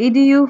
EDU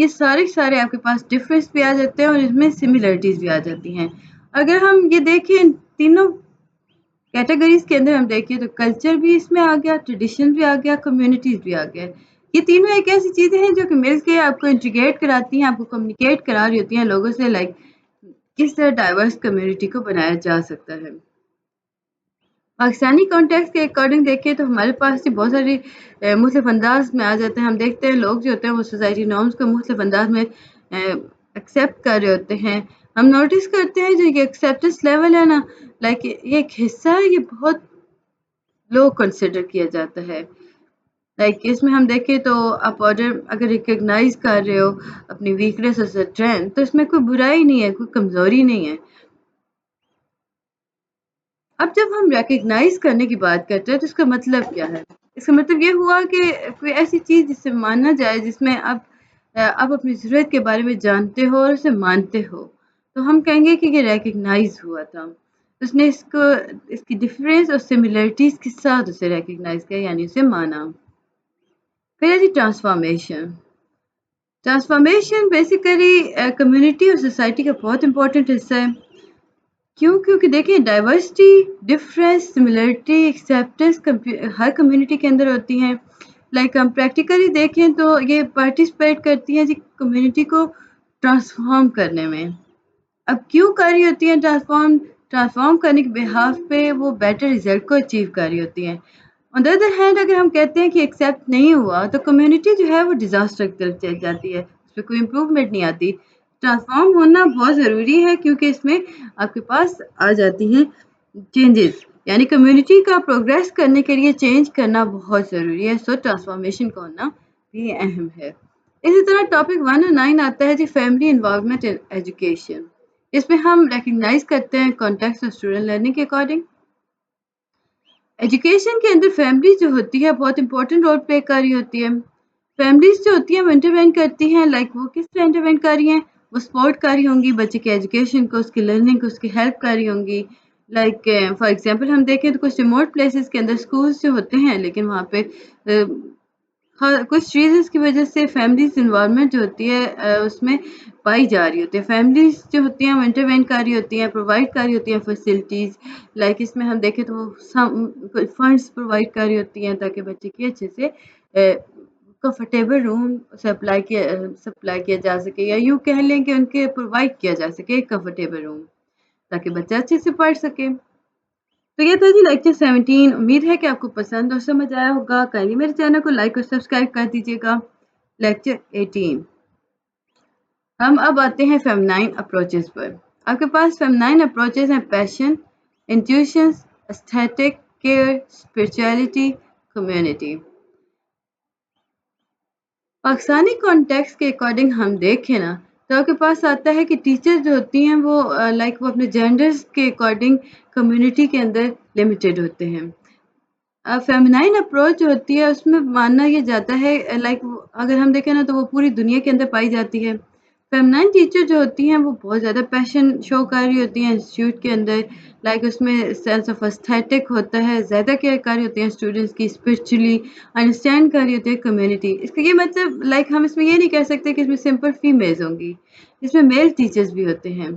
یہ سارے آپ کے پاس ڈفرینس بھی آ جاتے ہیں اور اس میں سملرٹیز بھی آ جاتی ہیں. اگر ہم یہ دیکھیں ان تینوں کیٹیگریز کے اندر ہم دیکھیں تو کلچر بھی اس میں آ گیا، ٹریڈیشن بھی آ گیا، کمیونٹیز بھی آ گیا. یہ تینوں ایک ایسی چیزیں ہیں جو کہ مل کے آپ کو انٹیگریٹ کراتی ہیں، آپ کو کمیونیکیٹ کرا رہی ہوتی ہیں لوگوں سے، لائک کس طرح ڈائیورس کمیونٹی کو بنایا جا سکتا ہے. پاکستانی کانٹیکس کے اکارڈنگ دیکھیں تو ہمارے پاس بھی بہت ساری مختلف انداز میں آ جاتے ہیں. ہم دیکھتے ہیں لوگ جو ہوتے ہیں وہ سوسائٹی نارمس کو مختلف انداز میں ایکسیپٹ کر رہے ہوتے ہیں. ہم نوٹس کرتے ہیں جو یہ ایکسیپٹنس لیول ہے نا، لائک یہ ایک حصہ ہے، یہ بہت لو کنسیڈر کیا جاتا ہے. لائک اس میں ہم دیکھیں تو آپ آرڈر اگر ریکگنائز کر رہے ہو اپنی ویکنیس اور اسٹرینتھ تو اس میں کوئی برائی نہیں ہے، کوئی کمزوری نہیں ہے. اب جب ہم ریکگنائز کرنے کی بات کرتے ہیں تو اس کا مطلب کیا ہے؟ اس کا مطلب یہ ہوا کہ کوئی ایسی چیز جس سے ماننا جائے، جس میں آپ اپنی ضرورت کے بارے میں جانتے ہو اور اسے مانتے ہو، تو ہم کہیں گے کہ یہ ریکگنائز ہوا تھا. اس نے اس کی ڈفرینس اور سملیرٹیز کے ساتھ اسے ریکگنائز کیا، یعنی اسے مانا. پھر ہے جی ٹرانسفارمیشن. ٹرانسفارمیشن بیسیکلی کمیونٹی اور سوسائٹی کا بہت امپورٹنٹ حصہ ہے. کیونکہ دیکھیں ڈائیورسٹی، ڈفرینس، سملیرٹی، ایکسیپٹنس ہر کمیونٹی کے اندر ہوتی ہیں. لائک ہم پریکٹیکلی دیکھیں تو یہ پارٹیسپیٹ کرتی ہیں جی کمیونٹی کو ٹرانسفارم کرنے میں. اب کیوں کر رہی ہوتی ہیں ٹرانسفارم کرنے کے بہاف پہ وہ بیٹر ریزلٹ کو اچیو کر رہی ہوتی ہیں. آن دا ادر ہینڈ اگر ہم کہتے ہیں کہ ایکسیپٹ نہیں ہوا تو کمیونٹی جو ہے وہ ڈیزاسٹر کی طرف چل جاتی ہے، اس پہ کوئی امپروومنٹ نہیں آتی. ٹرانسفارم ہونا بہت ضروری ہے کیونکہ اس میں آپ کے پاس آ جاتی ہیں چینجز، یعنی کمیونٹی کا پروگریس کرنے کے لیے چینج کرنا بہت ضروری ہے. سو ٹرانسفارمیشن کا ہونا بھی اہم ہے. اسی طرح ٹاپک 109 آتا ہے جی فیملی انوالومنٹ ان ایجوکیشن. اس میں ہم ریکگنائز کرتے ہیں کانٹیکسٹ اور اسٹوڈنٹ لرننگ کے اکارڈنگ. ایجوکیشن کے اندر فیملی جو ہوتی ہے بہت امپورٹنٹ رول پلے کر رہی ہوتی ہے. فیملیز جو ہوتی ہیں وہ انٹروین کرتی ہیں، لائک وہ کس طرح انٹروین کر رہی ہیں؟ وہ سپورٹ کر رہی ہوں گی بچے کے ایجوکیشن کو، اس کی لرننگ کو، اس کی ہیلپ کر رہی ہوں گی. لائک فار ایگزامپل ہم دیکھیں تو کچھ ریموٹ پلیسز کے اندر اسکولس جو ہوتے ہیں لیکن وہاں پہ کچھ ریزنس کی وجہ سے فیملیز انوالومنٹ جو ہوتی ہے اس میں پائی جا رہی ہوتی ہے. فیملیز جو ہوتی ہیں وہ انٹروین کر رہی ہوتی ہیں، پرووائڈ کر رہی ہوتی ہیں فیسلٹیز. لائک اس میں ہم دیکھیں تو وہ فنڈس پرووائڈ کر رہی ہوتی ہیں تاکہ بچے کی اچھے سے کمفرٹیبل روم سپلائی کیا جا سکے، یا یوں کہہ لیں کہ ان کے پرووائڈ کیا جا سکے ایک کمفرٹیبل روم تاکہ بچہ اچھے سے پڑھ سکے. تو یہ تھا جی لیکچر 17. امید ہے کہ آپ کو پسند اور سمجھ آیا ہوگا. کائنڈلی میرے چینل کو لائک اور سبسکرائب کر دیجیے گا. لیکچر 18 ہم اب آتے ہیں فیمنائن اپروچز پر. آپ کے پاس فیمنائن اپروچز ہیں passion, intuitions, aesthetic, care, spirituality, community. Pakistani context کے اکارڈنگ ہم دیکھیں نا تو آپ کے پاس آتا ہے کہ ٹیچر جو ہوتی ہیں وہ وہ اپنے جینڈرز کے اکارڈنگ کمیونٹی کے اندر لمیٹیڈ ہوتے ہیں. فیمنائن اپروچ جو ہوتی ہے اس میں ماننا یہ جاتا ہے اگر ہم دیکھیں نا تو وہ پوری دنیا کے اندر پائی جاتی ہے. فیمنائن ٹیچر جو ہوتی ہیں وہ بہت زیادہ پیشن شو کر رہی ہوتی ہیں انسٹیٹیوٹ کے اندر. اس میں سینس آف ایستھیٹک ہوتا ہے، زیادہ کیئر کر رہی ہوتی ہیں اسٹوڈنٹس کی، اسپرچولی انڈرسٹینڈ کر رہی ہوتی ہے کمیونٹی. اس کا یہ مطلب ہم اس میں یہ نہیں کہہ سکتے کہ اس میں سمپل فیمیلز ہوں گی، اس میں میل ٹیچرز بھی ہوتے ہیں.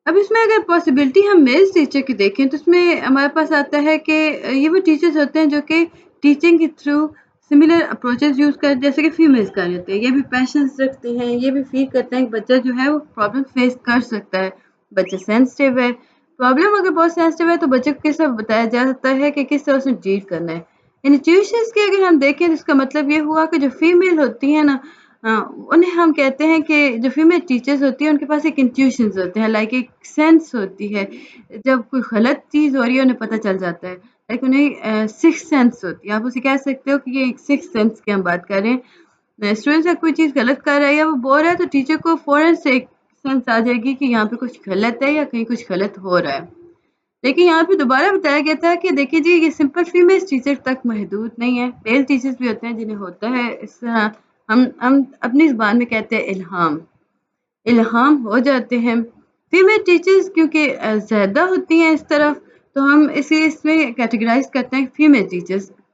اب اس میں اگر پاسبلٹی ہم میل ٹیچر کی دیکھیں تو اس میں ہمارے پاس آتا ہے کہ یہ وہ ٹیچرز ہوتے ہیں جو کہ ٹیچنگ کے تھرو سملر اپروچز یوز کر جیسے کہ فیمیلز کر رہتے ہیں. یہ بھی پیشنس رکھتے ہیں، یہ بھی فیل کرتے ہیں کہ بچہ جو ہے وہ پرابلم فیس کر سکتا ہے، بچہ سینسٹیو ہے. پرابلم اگر بہت سینسٹیو ہے تو بچے کو کس طرح بتایا جا سکتا ہے کہ کس طرح اسے ڈیل کرنا ہے. انسٹیٹیوشنز کے اگر ہم دیکھیں تو اس کا مطلب یہ ہوا کہ جو فیمیل ہوتی ہیں نا انہیں ہم کہتے ہیں کہ جو فیمیل ٹیچرز ہوتی ہیں ان کے پاس ایک انٹیوشنز ہوتے ہیں، ایک سینس ہوتی ہے. جب کوئی غلط چیز ہو رہی ہے انہیں پتہ چل جاتا ہے، انہیں سکس سینس ہوتی ہے. آپ اسے کہہ سکتے ہو کہ یہ ایک سکس سینس کی ہم بات کر رہے ہیں. اسٹوڈنٹ اگر کوئی چیز غلط کر رہا ہے یا وہ بور ہے تو ٹیچر کو فوراً سے ایک سینس آ جائے گی کہ یہاں پہ کچھ غلط ہے یا کہیں کچھ غلط ہو رہا ہے. لیکن یہاں پہ دوبارہ بتایا گیا تھا کہ دیکھیے جی یہ سمپل فیمیل ٹیچر تک محدود نہیں ہے، میل ٹیچرز بھی ہوتے ہیں جنہیں ہوتا ہے اس طرح ہم اپنی زبان میں کہتے ہیں الہام ہو جاتے ہیں. فیمیل ٹیچرز کیونکہ زیادہ ہوتی ہیں اس طرف تو ہم اس میں کیٹیگرائز کرتے ہیں فیمیل ٹیچرز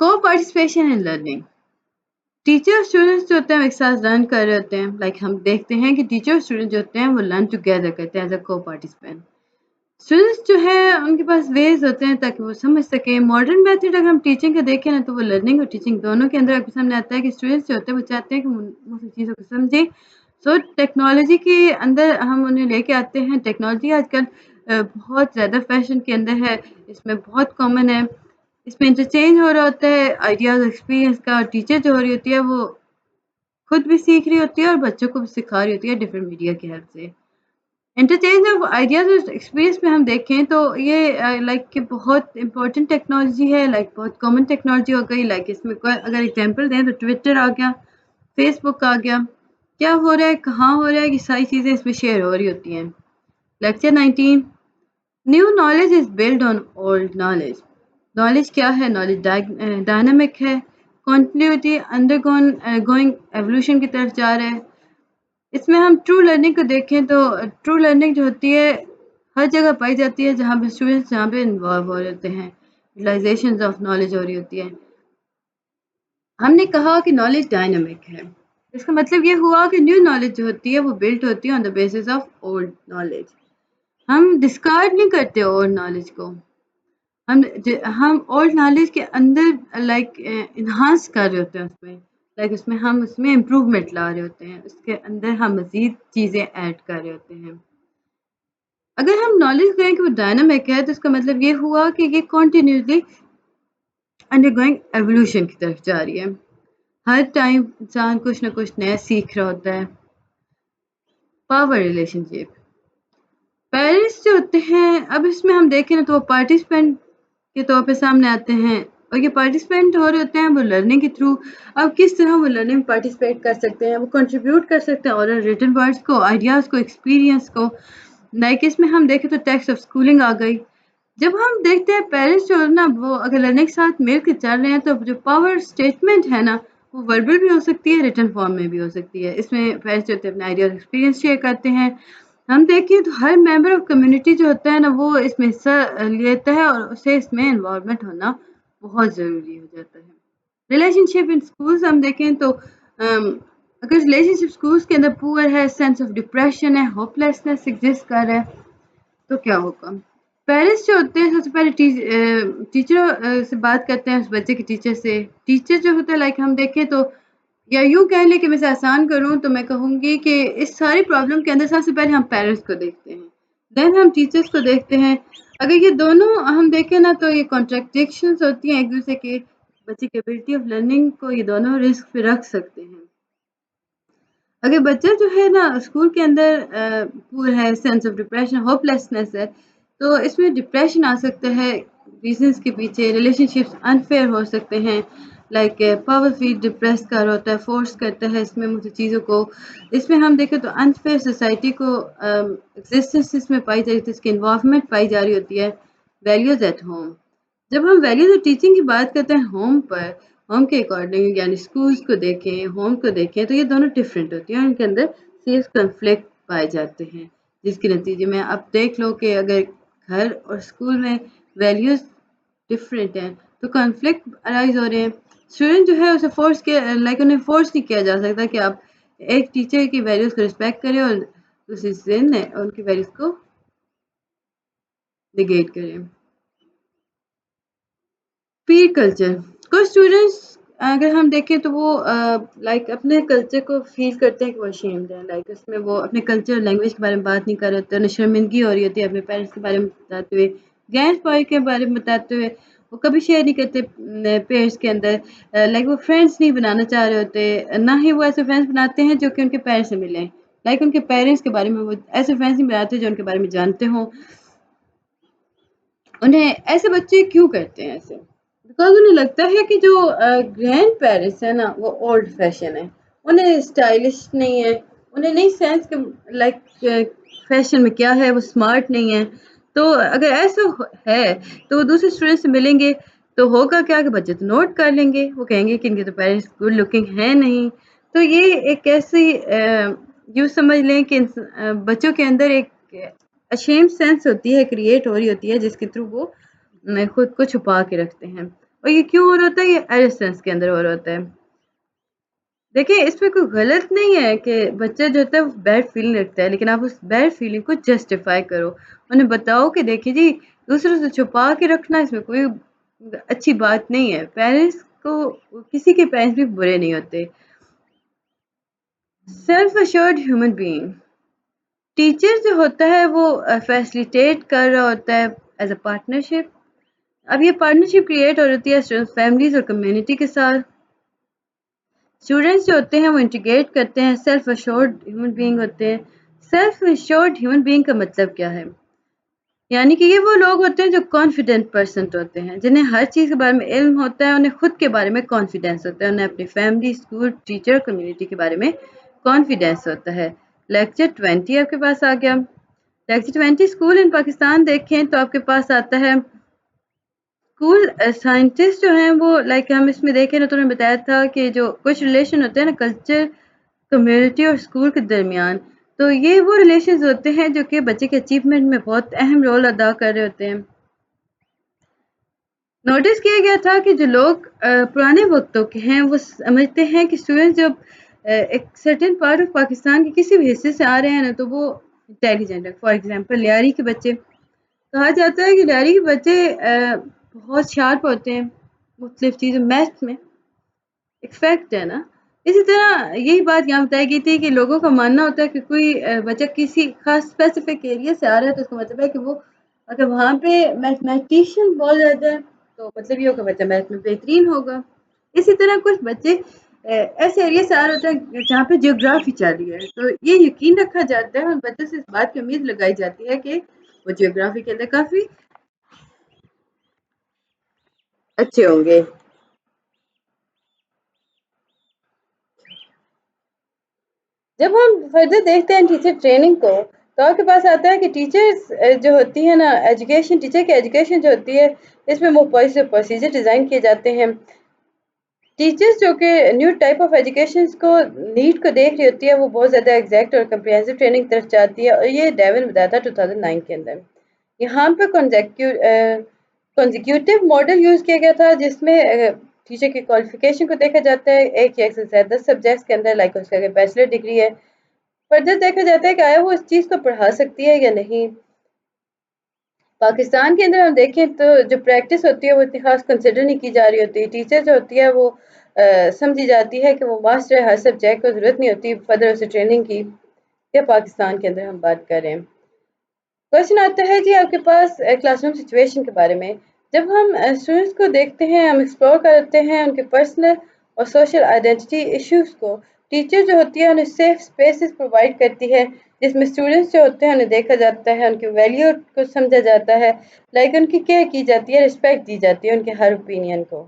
کو پارٹیسپیشن ان لرننگ. ٹیچر اور اسٹوڈنٹس جو ہوتے ہیں وہ ایک ساتھ لرن کر رہے ہوتے ہیں. ہم دیکھتے ہیں کہ ٹیچر اور اسٹوڈنٹ جو ہوتے ہیں وہ لرن ٹوگیدر کرتے ہیں ایز اے کو پارٹیسپینٹ. اسٹوڈنٹس جو ہے ان کے پاس ویز ہوتے ہیں تاکہ وہ سمجھ سکیں. ماڈرن میتھڈ اگر ہم ٹیچنگ کا دیکھیں نا تو وہ لرننگ اور ٹیچنگ دونوں کے اندر آپ کو سامنے آتا ہے کہ اسٹوڈنٹس جو ہوتے ہیں وہ چاہتے ہیں کہ وہ چیزوں کو سمجھیں. سو ٹیکنالوجی کے اندر ہم انہیں لے کے آتے ہیں. ٹیکنالوجی آج کل بہت زیادہ فیشن کے اندر ہے. اس میں بہت کامن ہے. اس میں انٹرچینج ہو رہا ہوتا ہے آئیڈیاز ایکسپیرینس کا. اور ٹیچر جو ہو رہی ہوتی ہے وہ خود بھی سیکھ رہی ہوتی ہے اور بچوں کو بھی سکھا رہی ہوتی ہے ڈفرینٹ میڈیا کی ہیلپ سے. انٹرچینج آف آئیڈیاز اور ایکسپیرینس میں ہم دیکھیں تو یہ کہ بہت امپورٹنٹ ٹیکنالوجی ہے. بہت کامن ٹیکنالوجی ہو گئی. اس میں اگر ایگزامپل دیں تو ٹویٹر آ گیا, فیس بک آ گیا. کیا ہو رہا ہے, کہاں ہو رہا ہے, یہ ساری چیزیں اس میں شیئر ہو رہی ہوتی ہیں. Lecture 19 new knowledge is build on old knowledge. Knowledge کیا ہے؟ نالج ڈائنامک ہے, کنٹینیوٹی انڈر گوئنگ ایوولوشن کی طرف جا رہا ہے. اس میں ہم ٹرو لرننگ کو دیکھیں تو ٹرو لرننگ جو ہوتی ہے ہر جگہ پائی جاتی ہے جہاں پہ اسٹوڈنٹس جہاں پہ انوالو ہو رہے ہوتے ہیں, یوٹیلائزیشن آف نالج ہو رہی ہوتی ہے. ہم نے کہا کہ نالج ڈائنامک ہے. اس کا مطلب یہ ہوا کہ نیو نالج جو ہوتی ہے وہ بلڈ ہوتی ہے on the basis of old knowledge. ہم ڈسکارڈ نہیں کرتے اولڈ نالج کو. ہم اولڈ نالج کے اندر انہانس کر رہے ہوتے ہیں. اس میں ہم اس میں امپروومنٹ لا رہے ہوتے ہیں. اس کے اندر ہم مزید چیزیں ایڈ کر رہے ہوتے ہیں. اگر ہم نالج کہیں کہ وہ ڈائنامک ہے تو اس کا مطلب یہ ہوا کہ یہ کنٹینیوسلی انڈر گوئنگ ایوولوشن کی طرف جا رہی ہے. ہر ٹائم انسان کچھ نہ کچھ نیا سیکھ رہا ہوتا ہے. پاور ریلیشن شپ. پیرنٹس جو ہوتے ہیں اب اس میں ہم دیکھیں نا تو وہ پارٹیسپینٹ کے طور پہ سامنے آتے ہیں. اور یہ پارٹیسپینٹ ہو رہے ہوتے ہیں وہ لرننگ کے تھرو. اب کس طرح وہ لرننگ پارٹیسپیٹ کر سکتے ہیں, وہ کنٹریبیوٹ کر سکتے ہیں اور ریٹن ورڈس کو, آئیڈیاز کو, ایکسپیرینس کو. اس میں ہم دیکھیں تو ٹیکسٹ آف اسکولنگ آ گئی. جب ہم دیکھتے ہیں پیرنٹس جو ہے نا وہ اگر لرننگ کے ساتھ مل کے چل رہے ہیں تو جو پاور اسٹیٹمنٹ ہے نا وہ وربل بھی ہو سکتی ہے, ریٹن فارم میں بھی ہو سکتی ہے. اس میں پیرنٹس جو ہوتے ہیں اپنے آئیڈیاز ایکسپیرینس شیئر کرتے ہیں. ہم دیکھیں تو ہر ممبر آف کمیونٹی جو ہوتا ہے نا وہ اس میں حصہ لیتا ہے اور اسے اس میں انوالومنٹ ہونا بہت ضروری ہو جاتا ہے. ریلیشن شپ ان اسکولس ہم دیکھیں تو اگر ریلیشن شپ اسکولس کے اندر پور ہے, سینس آف ڈپریشن ہے, ہوپ لیسنس ایگزسٹ کر رہا ہے تو کیا ہوگا؟ پیرنٹس جو ہوتے ہیں سب سے پہلے ٹیچر سے بات کرتے ہیں اس بچے کے ٹیچر سے. ٹیچر جو ہوتا ہے ہم دیکھیں تو یا یوں کہہ لیں کہ میں سے آسان کروں تو میں کہوں گی کہ اس ساری پرابلم کے اندر سب سے پہلے ہم پیرنٹس کو دیکھتے ہیں, دین ہم ٹیچرس کو دیکھتے ہیں. اگر یہ دونوں ہم دیکھیں نا تو یہ کانٹریڈکشنز ہوتی ہیں ایک دوسرے کے. بچے کی ایبلٹی آف لرننگ کو یہ دونوں رسک پہ رکھ سکتے ہیں. اگر بچہ جو ہے نا اسکول کے اندر پور ہے, sense of depression, hope lessons ہے, تو اس میں ڈپریشن آ سکتا ہے. ریزنس کے پیچھے ریلیشن شپس انفیئر ہو سکتے ہیں. پاور فیل ڈپریس کر رہا ہوتا ہے, فورس کرتا ہے اس میں مجھے چیزوں کو. اس میں ہم دیکھیں تو انفیئر سوسائٹی کو ایگزسٹنس اس میں پائی جا رہی ہے, اس کی انوالومنٹ پائی جا رہی ہوتی ہے. Values at home. جب ہم ویلیوز اور ٹیچنگ کی بات کرتے ہیں ہوم کے اکارڈنگ یعنی اسکولس کو دیکھیں, ہوم کو دیکھیں تو یہ دونوں ڈفرینٹ ہوتی ہیں. ان کے اندر سیلف کنفلکٹ پائے جاتے ہیں جس کے نتیجے میں اب دیکھ لو کہ اگر گھر اور اسکول میں ویلیوز ڈفرینٹ ہیں تو کنفلکٹ ارائز ہو رہے ہیں. اسٹوڈنٹ جو ہے اسے فورس کیا انہیں فورس نہیں کیا جا سکتا کہ آپ ایک ٹیچر کی ویلیوز کو رسپیکٹ کریں اور دوسری دن ان کی ویلیوز کو نگیٹ کریں. پیر کلچر. کچھ اسٹوڈنٹس اگر ہم دیکھیں تو وہ اپنے کلچر کو فیل کرتے ہیں کہ وہ اشیمڈ ہیں. اس میں وہ اپنے کلچر لینگویج کے بارے میں بات نہیں کر رہے ہوتے, انہیں شرمندگی ہو رہی ہوتی ہے اپنے پیرنٹس کے بارے میں بتاتے ہوئے, گرینڈ فادر کے بارے میں بتاتے ہوئے. وہ کبھی شیئر نہیں کرتے پیرنٹس کے اندر. وہ فرینڈس نہیں بنانا چاہ رہے ہوتے, نہ ہی وہ ایسے فرینڈس بناتے ہیں جو کہ ان کے پیرنٹس سے ملیں. ان کے پیرنٹس کے بارے میں وہ ایسے فرینڈس نہیں بناتے جو ان کے بارے میں جانتے ہوں. انہیں ایسے بچے کیوں کرتے ہیں ایسے؟ بیکاز انہیں لگتا ہے کہ جو گرینڈ پیرنٹس ہیں نا وہ اولڈ فیشن ہے, انہیں اسٹائلش نہیں ہے, انہیں نہیں سینس کہ فیشن میں کیا ہے, وہ اسمارٹ نہیں ہے. تو اگر ایسا ہے تو وہ دوسرے اسٹوڈنٹ سے ملیں گے تو ہوگا کیا کہ بچے تو نوٹ کر لیں گے, وہ کہیں گے کہ ان کے تو پیرنٹس گڈ لکنگ ہے نہیں. تو یہ ایک ایسی یوں سمجھ لیں کہ بچوں کے اندر ایک اشیم سینس ہوتی ہے, کریٹ ہو رہی ہوتی ہے, جس کے تھرو وہ خود کو چھپا کے رکھتے ہیں. اور یہ کیوں ہو رہا ہوتا ہے؟ یہ ایڈolescence کے اندر ہو رہا ہوتا ہے. دیکھیں اس میں کوئی غلط نہیں ہے کہ بچہ جو ہوتا ہے وہ بیڈ فیلنگ رکھتا ہے، لیکن آپ اس بیڈ فیلنگ کو جسٹیفائی کرو، انہیں بتاؤ کہ دیکھیے جی دوسروں سے چھپا کے رکھنا اس میں کوئی اچھی بات نہیں ہے. پیرنٹس کو کسی کے پیرنٹس بھی برے نہیں ہوتے. Self assured human being, teacher جو ہوتا ہے وہ فیسلیٹیٹ کر رہا ہوتا ہے ایز اے پارٹنرشپ. اب یہ پارٹنرشپ کریٹ ہو رہتی ہے فیملیز اور کمیونٹی کے ساتھ. اسٹوڈینٹس جو ہوتے ہیں وہ انٹیگریٹ کرتے ہیں، سیلف اشورڈ ہیومن بینگ ہوتے ہیں. سیلف اشورڈ ہیومن بینگ کا مطلب کیا ہے؟ یعنی کہ یہ وہ لوگ ہوتے ہیں جو کانفیڈنٹ پرسنٹ ہوتے ہیں، جنہیں ہر چیز کے بارے میں علم ہوتا ہے، انہیں خود کے بارے میں کانفیڈینس ہوتا ہے، انہیں اپنی فیملی، اسکول، ٹیچر، کمیونٹی کے بارے میں کانفیڈینس ہوتا ہے. لیکچر 20 آپ کے پاس آ گیا. لیکچر 20 اسکول ان پاکستان دیکھیں تو آپ کے پاس آتا ہے اسکول سائنٹسٹ جو ہیں وہ ہم اس میں دیکھیں نا تو انہوں نے بتایا تھا کہ جو کچھ ریلیشن ہوتے ہیں نا کلچر، کمیونٹی اور اسکول کے درمیان، تو یہ وہ ریلیشنز ہوتے ہیں جو کہ بچے کے اچیومنٹ میں بہت اہم رول ادا کر رہے ہوتے ہیں. نوٹس کیا گیا تھا کہ جو لوگ پرانے وقتوں کے ہیں وہ سمجھتے ہیں کہ اسٹوڈنٹ جب ایک سرٹن پارٹ آف پاکستان کے کسی بھی حصے سے آ رہے ہیں نا تو وہ انٹیلیجنٹ ہے. فار ایگزامپل لیاری کے بچے، کہا جاتا ہے کہ لیاری کے بچے بہت شارپ ہوتے ہیں مختلف چیزیں میتھس میں. ایک فیکٹ ہے نا. اسی طرح یہی بات یہاں بتائی گئی تھی کہ لوگوں کا ماننا ہوتا ہے کہ کوئی بچہ کسی خاص اسپیسیفک ایریا سے آ رہا ہے تو اس کا مطلب ہے کہ وہ اگر وہاں پہ میتھمیٹیشین بول جاتا ہے تو مطلب یہ ہوگا بچہ میتھ میں بہترین ہوگا. اسی طرح کچھ بچے ایسے ایریا سے آ رہے ہوتے ہیں جہاں پہ جیوگرافی چل رہی ہے، تو یہ یقین رکھا جاتا ہے اور بچوں سے اس بات کی امید لگائی جاتی ہے کہ وہ جیوگرافی کے اندر کافی اچھے ہوں گے. جب ہم فردر دیکھتے ہیں ٹیچر ٹریننگ کو تو آپ کے پاس آتا ہے کہ ٹیچرز جو ہوتی ہیں نا ایجوکیشن، ٹیچر کی ایجوکیشن جو ہوتی ہے اس میں پروسیجر ڈیزائن کیے جاتے ہیں. ٹیچرز جو کہ نیو ٹائپ آف ایجوکیشن کو نیڈ کو دیکھ رہی ہوتی ہے وہ بہت زیادہ ایگزیکٹ اور کمپریہنسو ٹریننگ طرف جاتی ہے، اور یہ ڈیون بتایا تھا 2009 کے اندر. یہاں پہ کنزیکیوٹیو ماڈل یوز کیا گیا تھا جس میں ٹیچر کی کوالیفیکیشن کو دیکھا جاتا ہے ایک یا ایک سے زیادہ سبجیکٹس کے اندر، لائک اس کا بیچلر ڈگری ہے. فردر دیکھا جاتا ہے کہ آیا وہ اس چیز کو پڑھا سکتی ہے یا نہیں. پاکستان کے اندر ہم دیکھیں تو جو پریکٹس ہوتی ہے وہ اتنی خاص کنسیڈر نہیں کی جا رہی ہوتی. ٹیچر جو ہوتی ہے وہ سمجھی جاتی ہے کہ وہ ماسٹر ہے، ہر سبجیکٹ کو ضرورت نہیں ہوتی فردر اسے ٹریننگ کی. یا پاکستان کے اندر ہم بات کریں، کوشچن آتا ہے جی آپ کے پاس کلاس روم سچویشن کے بارے میں. جب ہم اسٹوڈنٹس کو دیکھتے ہیں، ہم ایکسپلور کرتے ہیں ان کے پرسنل اور سوشل آئیڈینٹی ایشوز کو، ٹیچر جو ہوتی ہے انہیں سیف اسپیسز پرووائڈ کرتی ہے جس میں اسٹوڈنٹس جو ہوتے ہیں انہیں دیکھا جاتا ہے، ان کے ویلیو کو سمجھا جاتا ہے، ان کی کیئر کی جاتی ہے، رسپیکٹ دی جاتی ہے ان کے ہر اوپینین کو،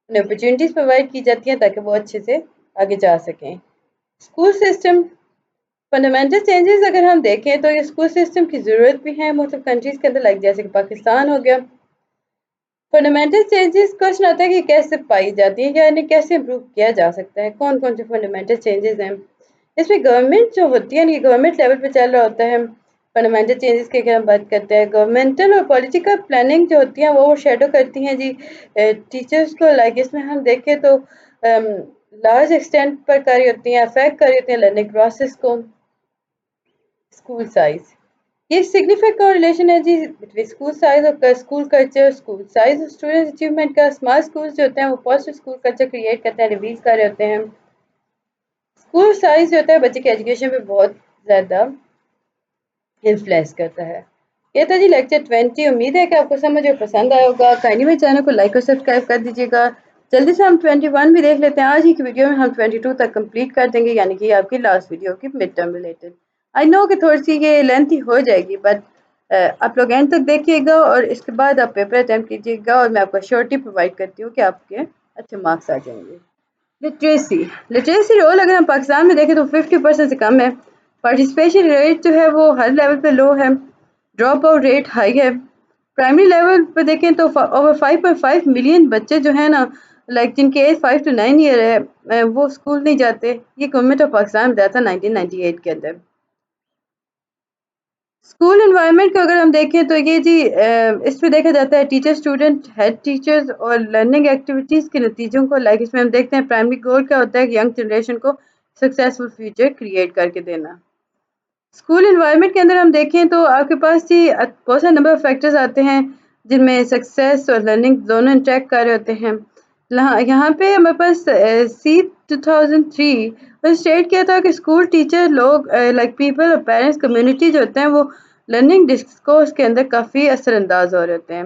انہیں اپرچونیٹیز پرووائڈ کی جاتی ہیں تاکہ وہ اچھے سے آگے جا سکیں. اسکول سسٹم فنڈامنٹل چینجز اگر ہم دیکھیں تو یہ اسکول سسٹم کی ضرورت بھی ہے مختلف کنٹریز کے اندر، جیسے کہ پاکستان ہو گیا. فنڈامنٹل چینجز کوشچن آتا ہے کہ کیسے پائی جاتی ہیں یا انہیں کیسے امپروو کیا جا سکتا ہے، کون کون سے فنڈامنٹل چینجز ہیں. اس میں گورنمنٹ جو ہوتی ہے یہ گورنمنٹ لیول پہ چل رہا ہوتا ہے. فنڈامنٹل چینجز کی اگر ہم بات کرتے ہیں، گورنمنٹل اور پولیٹیکل پلاننگ جو ہوتی ہیں وہ شیڈو کرتی ہیں جی ٹیچرز کو. اس میں ہم دیکھیں تو لارج ایکسٹینٹ پر کر رہی ہوتی ہیں، افیکٹ کر رہی ہوتی ہیں لرننگ پروسیس کو. اسکول سائز، یہ سگنیفیکنٹ ریلیشن ہے جی بٹوین اسکول سائز اور اسکول کلچر. اسکول سائز اور اسٹوڈنٹ اچیومنٹ کا، اسمال اسکولز جو ہوتے ہیں وہ پازیٹیو اسکول کلچر کریٹ کرتے ہیں، ریویل کر رہے ہوتے ہیں. اسکول سائز جو ہوتا ہے بچے کی ایجوکیشن پہ بہت زیادہ انفلوئنس کرتا ہے. یہ تھا جی لیکچر 20. امید ہے کہ آپ کو سمجھ اور پسند آیا ہوگا. کائنڈلی میرے چینل کو لائک اور سبسکرائب کر دیجیے گا. جلدی سے ہم 21 بھی دیکھ لیتے ہیں. آج ہی کی ویڈیو میں ہم 22 تک کمپلیٹ کر دیں گے، یعنی کہ آپ کی لاسٹ ویڈیو کی مڈ ٹرم ریلیٹڈ. آئی نو کہ تھوڑی سی یہ لینتھی ہو جائے گی، بٹ آپ لوگ اینڈ تک دیکھیے گا اور اس کے بعد آپ پیپر اٹیمپٹ کیجیے گا، اور میں آپ کو شیورٹی پرووائڈ کرتی ہوں کہ آپ کے اچھے مارکس آ جائیں گے. لٹریسی رول اگر ہم پاکستان میں دیکھیں تو 50% سے کم ہے. پارٹیسپیشن ریٹ جو ہے وہ ہر لیول پہ لو ہے. ڈراپ آؤٹ ریٹ ہائی ہے. پرائمری لیول پہ دیکھیں تو اوور 5.5 ملین بچے جو ہیں نا جن کے ایج 5 to 9 ایئر ہے وہ اسکول نہیں جاتے. یہ گورنمنٹ آف پاکستان بتایا تھا 1998 کے اندر. اسکول انوائرمنٹ کو اگر ہم دیکھیں تو یہ جی اس پہ دیکھا جاتا ہے ٹیچر اسٹوڈنٹ ہیڈ ٹیچرز اور لرننگ ایکٹیویٹیز کے نتیجوں کو اس میں ہم دیکھتے ہیں پرائمری گول کیا ہوتا ہے کہ ینگ جنریشن کو سکسیزفل فیوچر کریٹ کر کے دینا. اسکول انوائرمنٹ کے اندر ہم دیکھیں تو آپ کے پاس جی بہت سارے نمبر آف فیکٹرز آتے ہیں جن میں سکسیس اور لرننگ دونوں انٹریکٹ کر رہے ہوتے ہیں. یہاں پہ ہمارے پاس سی 2003 اور اسٹیٹ کیا تھا کہ اسکول ٹیچر لوگ لائک پیپل اور پیرنٹس کمیونٹی جو ہوتے ہیں وہ لرننگ ڈسکورس کے اندر کافی اثر انداز ہو رہے ہوتے ہیں.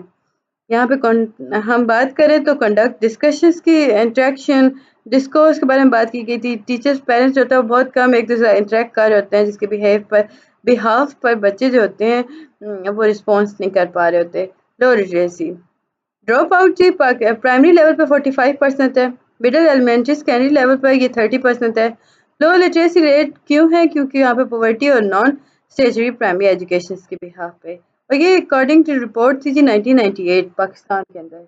یہاں پہ ہم بات کریں تو کنڈکٹ ڈسکشنس کی انٹریکشن ڈسکورس کے بارے میں بات کی گئی تھی. ٹیچرس پیرنٹس جو ہوتا ہے وہ بہت کم ایک دوسرے انٹریکٹ کر رہے ہوتے ہیں جس کے بہاف پر بچے جو ہوتے ہیں وہ رسپانس نہیں کر پا رہے ہوتے. لو لٹریسی ڈراپ آؤٹ جی پرائمری لیول پہ 45% ہے. مڈل ایلیمنٹری سیکنڈری لیول پر یہ 30% ہے. لو لٹریسی ریٹ کیوں ہے؟ کیونکہ یہاں پہ پاورٹی اور نان اسٹیشنری پرائمری ایجوکیشن کے بہاف پہ. اور یہ اکارڈنگ ٹو رپورٹ تھی جی 1998 پاکستان کے اندر.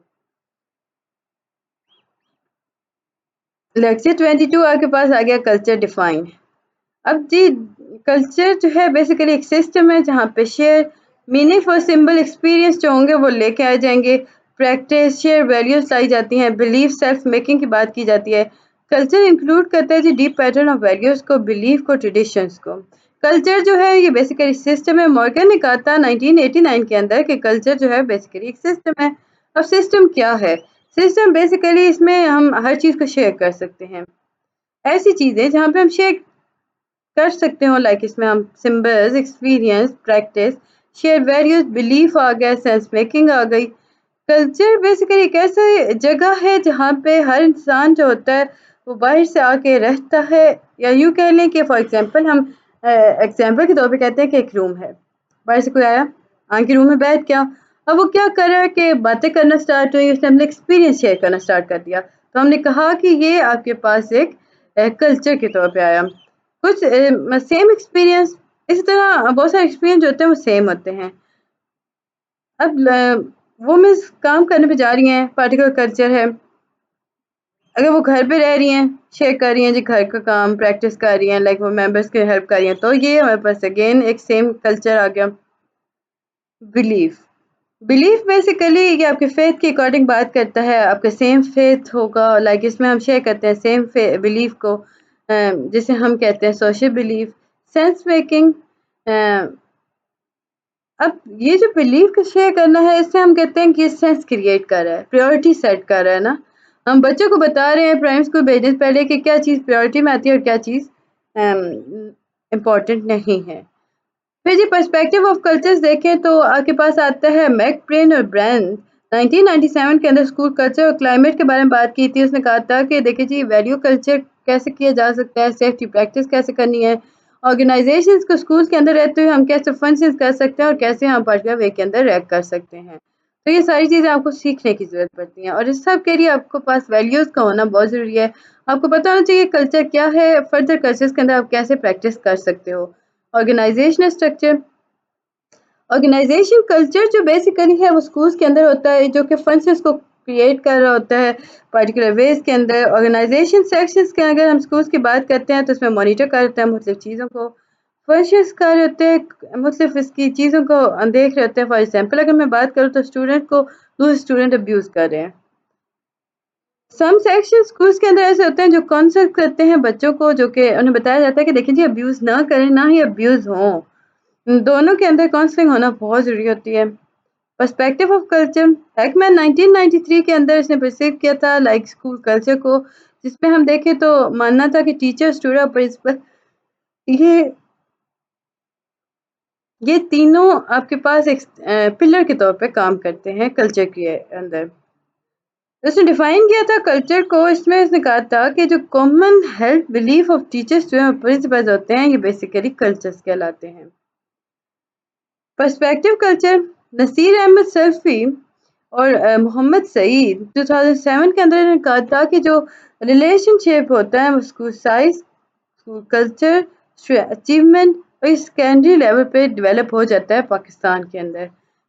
لیکچر 22 آپ کے پاس آ گیا کلچر ڈیفائن. اب جی کلچر جو ہے بیسیکلی ایک سسٹم ہے جہاں پہ share meaning for symbol experience جو ہوں گے وہ لے کے آئے جائیں گے. پریکٹس شیئر ویلیوز لائی جاتی ہیں. بلیف سیلف میکنگ کی بات کی جاتی ہے. کلچر انکلوڈ کرتا ہے جی ڈیپ پیٹرن آف ویلیوز کو بلیف کو ٹریڈیشنس کو. کلچر جو ہے یہ بیسیکلی سسٹم ہے. مورگن نے کہا تھا 1989 کے اندر کہ کلچر جو ہے بیسیکلی ایک سسٹم ہے. اب سسٹم کیا ہے؟ سسٹم بیسیکلی اس میں ہم ہر چیز کو شیئر کر سکتے ہیں. ایسی چیزیں جہاں پہ ہم شیئر کر سکتے ہو لائک اس میں ہم symbols experience practice share values belief آ گیا سینس میکنگ آ گئی. کلچر بیسیکلی ایک ایسی جگہ ہے جہاں پہ ہر انسان جو ہوتا ہے وہ باہر سے آ کے رہتا ہے. یا یوں کہہ لیں کہ فار ایگزامپل ہم ایگزامپل کے طور پہ کہتے ہیں کہ ایک روم ہے. باہر سے کوئی آیا آن کے روم میں بیٹھ گیا. اب وہ کیا کر رہا ہے کہ باتیں کرنا اسٹارٹ ہوئی. اس نے اپنے ایکسپیرینس شیئر کرنا اسٹارٹ کر دیا. تو ہم نے کہا کہ یہ آپ کے پاس ایک کلچر کے طور پہ آیا. کچھ سیم ایکسپیرینس اسی طرح بہت سارے ایکسپیرینس جو ہوتے ہیں وہ سیم ہوتے ہیں. اب وہ مس کام کرنے پہ جا رہی ہیں پارٹیکولر کلچر ہے. اگر وہ گھر پہ رہ رہی ہیں شیئر کر رہی ہیں جی گھر کا کام پریکٹس کر رہی ہیں لائک وہ ممبرس کی ہیلپ کر رہی ہیں تو یہ ہمارے پاس اگین ایک سیم کلچر آ گیا. بلیف بیسیکلی یہ آپ کے فیتھ کے اکارڈنگ بات کرتا ہے. آپ کا سیم فیتھ ہوگا لائک اس میں ہم شیئر کرتے ہیں سیم بلیف کو جسے ہم کہتے ہیں سوشل بلیف. سینس میکنگ اب یہ جو بلیف کو شیئر کرنا ہے اس سے ہم کہتے ہیں کہ یہ سینس کریٹ کر رہا ہے پریورٹی سیٹ کر رہا ہے نا. ہم بچوں کو بتا رہے ہیں پرائمری اسکول بھیجنے سے پہلے کہ کیا چیز پریورٹی میں آتی ہے اور کیا چیز امپورٹنٹ نہیں ہے. پھر جی پرسپیکٹیو آف کلچرز دیکھیں تو آپ کے پاس آتا ہے میک پرین اور برینڈ 1997 کے اندر اسکول کلچر اور کلائمیٹ کے بارے میں بات کی تھی. اس نے کہا تھا کہ دیکھیں جی ویلیو کلچر کیسے کیا جا سکتا ہے سیفٹی پریکٹس کیسے کرنی ہے آرگنائزیشنز کو اسکول کے اندر رہتے ہوئے ہم کیسے فنکشنز کر سکتے ہیں اور کیسے ہم پرٹیکولر وے کے اندر ریک کر سکتے ہیں. تو یہ ساری چیزیں آپ کو سیکھنے کی ضرورت پڑتی ہیں اور اس سب کے لیے آپ کو پاس ویلیوز کا ہونا بہت ضروری ہے. آپ کو پتہ ہونا چاہیے کلچر کیا ہے. فردر کلچرز کے اندر آپ کیسے پریکٹس کر سکتے ہو. آرگنائزیشنل اسٹرکچر آرگنائزیشن کلچر جو بیسیکلی ہے وہ اسکولس کے اندر ہوتا ہے جو کہ فنکشنز کو کریٹ کر رہا ہوتا ہے پرٹیکولر ویز کے اندر. آرگنائزیشن سیکشنز کے اگر ہم اسکولس کی بات کرتے ہیں تو اس میں مانیٹر کرتے ہیں مختلف چیزوں کو فنکشنز کر رہے ہوتے ہیں مختلف اس کی چیزوں کو دیکھ رہے ہوتے ہیں. فار ایگزامپل اگر میں بات کروں تو اسٹوڈنٹ کو دوسرے اسٹوڈنٹ ابیوز کر رہے ہیں. سم سیکشن اسکولس کے اندر ایسے ہوتے ہیں جو کانسلٹ کرتے ہیں بچوں کو جو کہ انہیں بتایا جاتا ہے کہ دیکھیں جی ابیوز نہ کریں نہ ہی ابیوز ہوں. دونوں کے اندر کاؤنسلنگ ہونا بہت ضروری ہوتی ہے. پرسپیکٹیو آف کلچر ہیکمین 1993 کے اندر اس نے پرسیو کیا تھا لائک اسکول کلچر کو جس میں ہم دیکھیں تو ماننا تھا کہ ٹیچر اسٹوڈنٹ اور پرنسپل یہ تینوں آپ کے پاس ایک پلر کے طور پہ کام کرتے ہیں کلچر کے اندر. اس نے ڈیفائن کیا تھا کلچر کو. اس میں اس نے کہا تھا کہ جو common health belief of teachers اور پرنسپلز ہوتے ہیں یہ بیسیکلی کلچرز کہلاتے ہیں. پرسپیکٹیو کلچر نصیر احمد سلفی اور محمد سعید 2007 کے اندر انہوں نے کہا تھا کہ جو ریلیشن شپ ہوتا ہے وہ school size school culture achievement اور سیکنڈری لیول پہ ڈیولپ ہو جاتا ہے پاکستان کے اندر.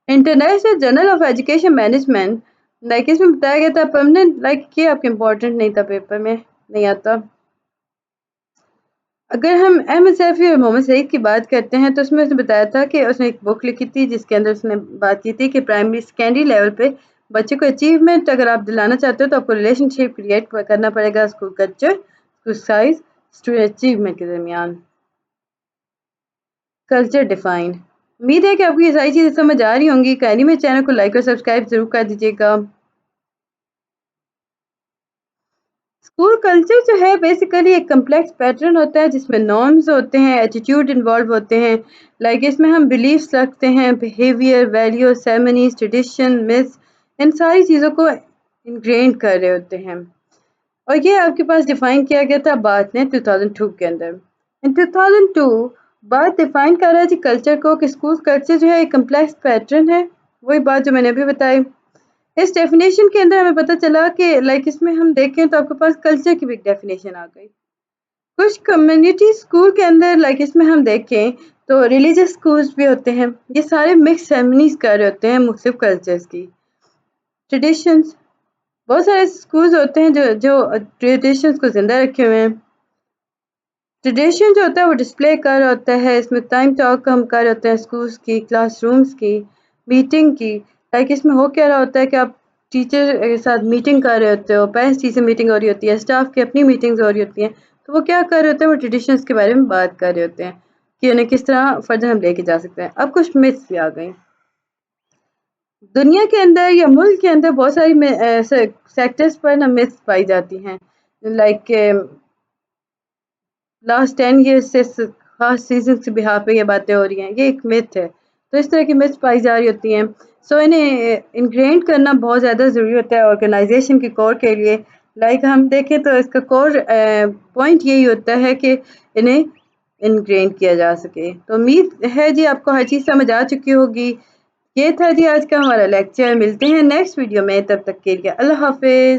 International journal of education management like اس میں بتایا گیا تھا پرماننٹ لائک یہ آپ کے امپورٹنٹ نہیں تھا پیپر میں نہیں آتا. اگر ہم احمد سیفی اور محمد سعید کی بات کرتے ہیں تو اس میں اس نے بتایا تھا کہ اس نے ایک بک لکھی تھی جس کے اندر اس نے بات کی تھی کہ پرائمری سیکنڈری لیول پہ بچے کو اچیومنٹ اگر آپ دلانا چاہتے ہو تو آپ کو ریلیشن شپ کریٹ کرنا پڑے گا school culture, school size, student achievement کے درمیان۔ کلچر ڈیفائن، امید ہے کہ آپ کو یہ ساری چیزیں سمجھ آ رہی ہوں گی۔ کہانی میں چینل کو لائک اور سبسکرائب ضرور کر دیجیے گا۔ اسکول کلچر جو ہے بیسیکلی ایک کمپلیکس پیٹرن ہوتا ہے جس میں نارمز ہوتے ہیں، ایٹیٹیوڈ انوالو ہوتے ہیں، لائک اس میں ہم بلیفس رکھتے ہیں، behaviour, values, ceremonies, tradition, myths، ان ساری چیزوں کو انگرینڈ کر رہے ہوتے ہیں۔ اور یہ آپ کے پاس ڈیفائن کیا گیا تھا بات نے 2002 کے اندر۔ ان 2002 بات ڈیفائن کر رہا ہے جی کلچر کو کہ اسکول کلچر جو ہے ایک کمپلیکس پیٹرن ہے، وہی بات جو میں نے ابھی بتائی۔ اس ڈیفینیشن کے اندر ہمیں پتہ چلا کہ لائک اس میں ہم دیکھیں تو آپ کے پاس کلچر کی بھی ایک ڈیفینیشن آ گئی۔ کچھ کمیونٹی اسکول کے اندر لائک اس میں ہم دیکھیں تو ریلیجیس اسکولس بھی ہوتے ہیں، یہ سارے مکس سیرمنیز کر رہے ہوتے ہیں مختلف کلچرز کی۔ ٹریڈیشنز، بہت سارے اسکولز ہوتے ہیں جو ٹریڈیشنز کو زندہ رکھے ہوئے ہیں۔ ٹریڈیشن جو ہوتا ہے وہ ڈسپلے کر رہا ہوتا ہے، اس میں ٹائم ٹاک ہم کر رہے ہوتے ہیں اسکولس کی، کلاس رومس کی، میٹنگ کی، لائک اس میں ہو کیا رہا ہوتا ہے کہ آپ ٹیچر کے ساتھ میٹنگ کر رہے ہوتے ہو، پیرنٹس ٹیچر میٹنگ ہو رہی ہوتی ہے، اسٹاف کی اپنی میٹنگز ہو رہی ہوتی ہیں، تو وہ کیا کر رہے ہوتے ہیں، وہ ٹریڈیشنز کے بارے میں بات کر رہے ہوتے ہیں کہ انہیں کس طرح فردر ہم لے کے جا سکتے ہیں۔ اب کچھ myths بھی آ گئیں۔ دنیا کے اندر یا ملک کے اندر بہت ساری سیکٹرز پر نا myths پائی جاتی ہیں، لائک لاسٹ 10 ایئرس سے خاص سیزن کے بہار پہ یہ باتیں ہو رہی ہیں، یہ ایک myth ہے۔ تو اس طرح کی myths پائی جا رہی ہوتی ہیں، سو انہیں انگرینڈ کرنا بہت زیادہ ضروری ہوتا ہے آرگنائزیشن کی کور کے لیے۔ لائک ہم دیکھیں تو اس کا کور پوائنٹ یہی ہوتا ہے کہ انہیں انگرینڈ کیا جا سکے۔ تو امید ہے جی آپ کو ہر چیز سمجھ آ چکی ہوگی۔ یہ تھا جی آج کا ہمارا لیکچر، ملتے ہیں نیکسٹ ویڈیو میں، تب تک کے لیے اللہ حافظ۔